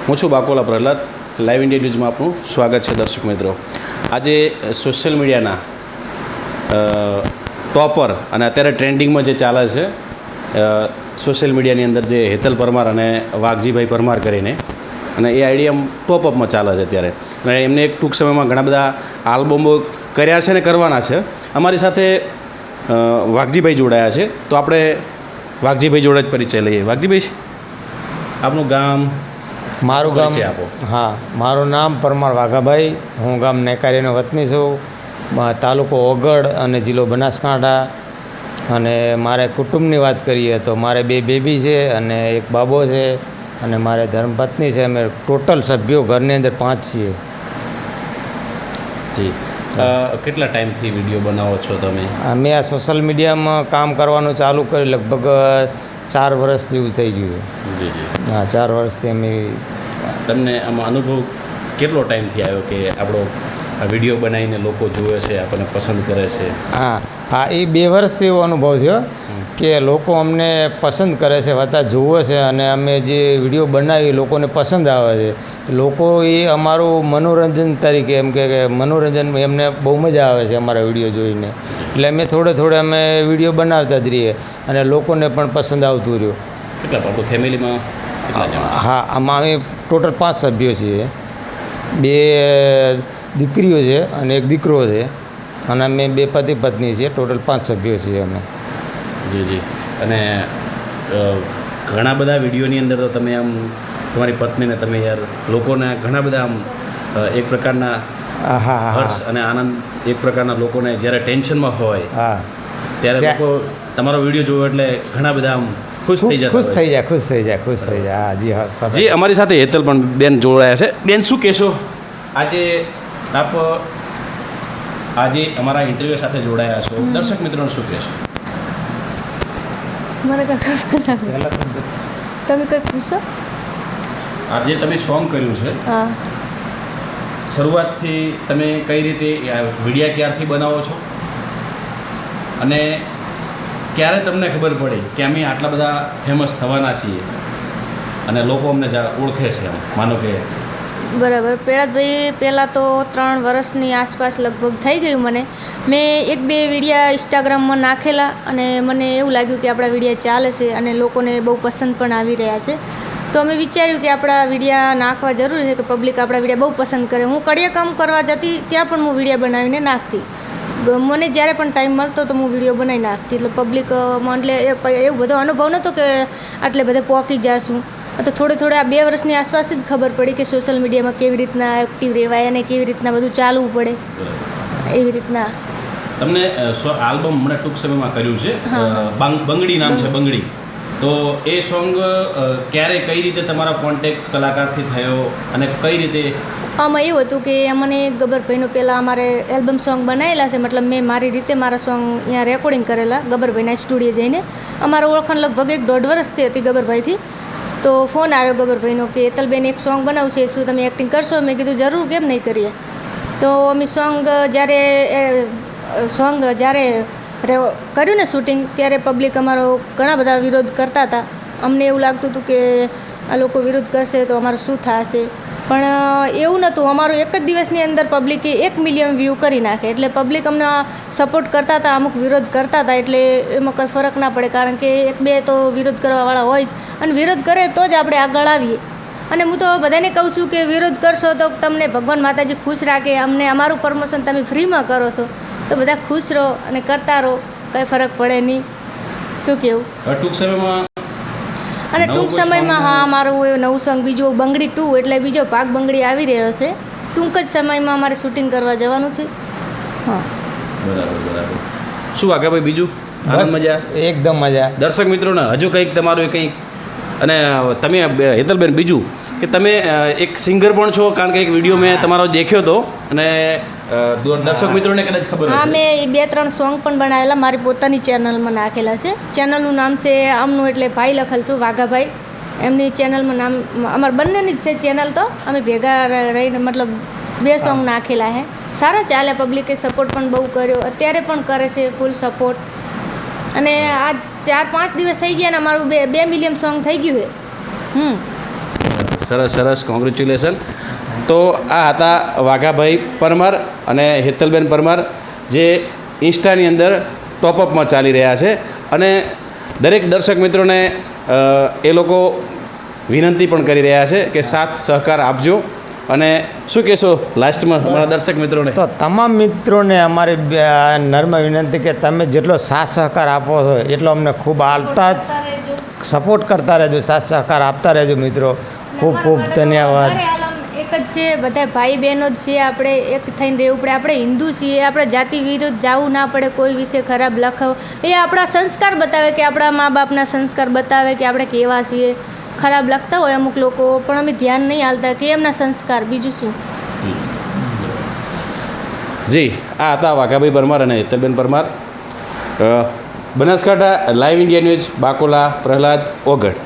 હું છું Bakola Prahlad. Live India ન્યૂઝમાં આપનું સ્વાગત છે દર્શક મિત્રો. આજે સોશિયલ મીડિયાના ટોપર અને અત્યારે ટ્રેન્ડિંગમાં જે ચાલે છે સોશિયલ મીડિયાની અંદર જે હેતલ પરમાર અને વાઘજીભાઈ પરમાર કરીને, અને એ આઈડિયા ટોપઅપમાં ચાલે છે અત્યારે. અને એમને એક ટૂંક સમયમાં ઘણા બધા આલ્બમો કર્યા છે અને કરવાના છે. અમારી સાથે વાઘજીભાઈ જોડાયા છે, તો આપણે વાઘજીભાઈ જોડે જ પરિચય લઈએ. વાઘજીભાઈ, આપનું ગામ? મારું ગામ, આપો. હા, મારું નામ પરમાર વાઘાભાઈ. હું ગામ નેકારીનો વતની છું. તાલુકો ઓગળ અને જિલ્લો બનાસકાંઠા. અને મારે કુટુંબની વાત કરીએ તો મારે 2 બેબી છે અને એક બાબો છે અને મારે ધર્મપત્ની છે. અમે ટોટલ સભ્યો ઘરની અંદર 5 છીએ. જી. કેટલા ટાઈમથી વિડીયો બનાવો છો તમે? અમે આ સોશિયલ મીડિયામાં કામ કરવાનું ચાલુ કર્યું લગભગ 4 વર્ષ જેવું થઈ ગયું. જી જી. હા, 4 વર્ષથી અમે. તમને આમાં અનુભવ કેટલો ટાઈમથી આવ્યો કે આપણો આ વિડીયો બનાવીને લોકો જુએ છે, આપણને પસંદ કરે છે? હા, એ 2 વર્ષથી એવો અનુભવ થયો કે લોકો અમને પસંદ કરે છે, વત્તા જુએ છે, અને અમે જે વિડીયો બનાવી લોકોને પસંદ આવે છે. લોકો એ અમારું મનોરંજન તરીકે, એમ કે મનોરંજન, એમને બહુ મજા આવે છે અમારા વિડીયો જોઈને. એટલે અમે થોડે અમે વિડીયો બનાવતા જ રહીએ અને લોકોને પણ પસંદ આવતું રહ્યું. કેટલા આપણું ફેમિલીમાં? હા, આમાં અમે ટોટલ 5 સભ્યો છીએ. 2 દીકરીઓ છે અને એક દીકરો છે, અને અમે 2 પતિ પત્ની છીએ. ટોટલ 5 સભ્યો છીએ અમે. જી જી. અને ઘણા બધા વિડીયોની અંદર તો તમે આમ તમારી પત્નીને તમે યાર લોકોને ઘણા બધા આમ એક પ્રકારના હર્ષ અને આનંદ, એક પ્રકારના લોકોને જ્યારે ટેન્શનમાં હોય ત્યારે લોકો તમારો વિડીયો જોવો એટલે ઘણા બધા આમ ખુશ થઈ જાય. હા જી, હા જી. અમારી સાથે હેતલ પણ બેન જોડાયા છે. બેન, શું કહેશો? આજે આપ અમારા ઇન્ટરવ્યૂ સાથે જોડાયા છો, દર્શક મિત્રોને શું કહેશો? મને તમે કંઈ પૂછો. આજે તમે સોંગ કર્યું છે, હા, શરૂઆતથી તમે કઈ રીતે વિડીયા ક્યારથી બનાવો છો, અને ક્યારે તમને ખબર પડી કે અમે આટલા બધા ફેમસ થવાના છીએ અને લોકો અમને ઓળખે છે? માનો કે બરાબર. પ્રહલાદભાઈ, પહેલાં તો 3 વર્ષની આસપાસ લગભગ થઈ ગયું મને. મેં 1-2 વિડીયા ઇન્સ્ટાગ્રામમાં નાખેલા અને મને એવું લાગ્યું કે આપણા વિડીયા ચાલે છે અને લોકોને બહુ પસંદ પણ આવી રહ્યા છે. તો અમે વિચાર્યું કે આપણા વિડીયા નાખવા જરૂરી છે, કે પબ્લિક આપણા વિડીયા બહુ પસંદ કરે. હું કડિયા કામ કરવા જતી ત્યાં પણ હું વિડીયા બનાવીને નાખતી. મને જ્યારે પણ ટાઈમ મળતો તો હું વિડીયો બનાવી નાખતી. એટલે પબ્લિકમાં એટલે એવું બધો અનુભવ નહોતો કે આટલે બધે પહોંચી જાશું. તો થોડે આ 2 વર્ષની આસપાસ જ ખબર પડી કે સોશિયલ મીડિયામાં કેવી રીતના એક્ટિવ રહેવાય અને કેવી રીતના બધું ચાલવું પડે. એવી રીતના તમને આલ્બમ હમણાં ટૂંક સમયમાં કર્યું છે, બંગડી નામ છે, બંગડી. તો એ સોંગ ક્યારે, કઈ રીતે તમારા કોન્ટેક્ટ કલાકારથી થયો અને કઈ રીતે? આમાં એવું હતું કે મને ગબ્બરભાઈનો પહેલાં અમારે એલ્બમ સોંગ બનાવેલા છે, મતલબ મેં મારી રીતે મારા સોંગ અહીંયા રેકોર્ડિંગ કરેલા ગબ્બરભાઈના સ્ટુડિયો જઈને. અમારો ઓળખાણ લગભગ 1-1.5 વર્ષથી હતી ગબ્બરભાઈથી. તો ફોન આવ્યો ગબ્બરભાઈનો કે હેતલબેન એક સોંગ બનાવશે, શું તમે એક્ટિંગ કરશો? મેં કીધું જરૂર, કેમ નહીં કરીએ. તો અમે સોંગ જ્યારે કર્યું ને શૂટિંગ, ત્યારે પબ્લિક અમારો ઘણા બધા વિરોધ કરતા હતા. અમને એવું લાગતું હતું કે આ લોકો વિરોધ કરશે તો અમારું શું થશે, પણ એવું નહોતું. અમારું એક જ દિવસની અંદર પબ્લિકે 1 મિલિયન વ્યૂ કરી નાખે. એટલે પબ્લિક અમને સપોર્ટ કરતા હતા, અમુક વિરોધ કરતા હતા. એટલે એમાં કંઈ ફરક ના પડે, કારણ કે 1-2 તો વિરોધ કરવાવાળા હોય જ, અને વિરોધ કરે તો જ આપણે આગળ આવીએ. અને હું તો બધાને કહું છું કે વિરોધ કરશો તો તમને ભગવાન માતાજી ખુશ રાખે. અમને અમારું પ્રમોશન તમે ફ્રીમાં કરો છો તો બધા ખુશ રહો અને કરતા રહો, કંઈ ફરક પડે નહીં. શું કહેવું? ટૂંક સમયમાં અને ટૂંક સમયમાં હા, મારું નવું સોંગ બીજું બંગડી 2 એટલે બીજો ભાગ બંગડી આવી રહ્યો છે. ટૂંક જ સમયમાં અમારે શૂટિંગ કરવા જવાનું છે. હા, બરાબર. શું વાઘાભાઈ, બીજું આનંદ, મજા? એકદમ મજા. દર્શક મિત્રોને હજુ તમારું કંઈક, અને તમે હેતલબેન, બીજું કે તમે એક સિંગર પણ છો, કારણ કે એક વિડીયો મેં તમારો દેખ્યો હતો અને દર્શક મિત્રોને કદાચ ખબર હશે. હા, મેં 2-3 સોંગ પણ બનાવેલા, મારી પોતાની ચેનલમાં નાખેલા છે. ચેનલનું નામ છે આમનું, એટલે ભાઈ લખેલ છું, વાઘાભાઈ. એમની ચેનલમાં નામ અમારા બંનેની જ છે ચેનલ. તો અમે ભેગા રહીને મતલબ 2 સોંગ નાખેલા છે. સારા ચાલ્યા, પબ્લિકે સપોર્ટ પણ બહુ કર્યો, અત્યારે પણ કરે છે ફૂલ સપોર્ટ. અને આ 4-5 દિવસ થઈ ગયા ને અમારું 2 મિલિયન સોંગ થઈ ગયું છે. સરસ સરસ, કોંગ્રેચ્યુલેશન. તો આ હતા વાઘાભાઈ પરમાર અને હેતલબેન પરમાર, જે ઇન્સ્ટાની અંદર ટોપઅપમાં ચાલી રહ્યા છે. અને દરેક દર્શક મિત્રોને એ લોકો વિનંતી પણ કરી રહ્યા છે કે સાથ સહકાર આપજો. અને શું કહેશો લાસ્ટમાં અમારા દર્શક મિત્રોને? તો તમામ મિત્રોને અમારી નર્મ વિનંતી કે તમે જેટલો સાથ સહકાર આપો છો એટલો અમને ખૂબ આવતા જ સપોર્ટ કરતા રહેજો, સાથ સહકાર આપતા રહેજો મિત્રો. ખૂબ ખૂબ ધન્યવાદ. એક જ છે, બધા ભાઈ બહેનો જ છીએ, આપણે એક થઈને રહેવું પડે. આપણે હિન્દુ છીએ, આપણે જાતિ વિરુદ્ધ જવું ના પડે, કોઈ વિશે ખરાબ લખાવો. એ આપણા સંસ્કાર બતાવે કે આપણા મા બાપના સંસ્કાર બતાવે કે આપણે કેવા છીએ. ખરાબ લખતા હોય અમુક લોકો, પણ અમે ધ્યાન નહીં હાલતા કે એમના સંસ્કાર, બીજું શું. જી, આ હતા વાઘાભાઈ પરમાર અને Hetalben Parmar. Banaskantha live India news, Bakola, Prahlad, ઓગઢ.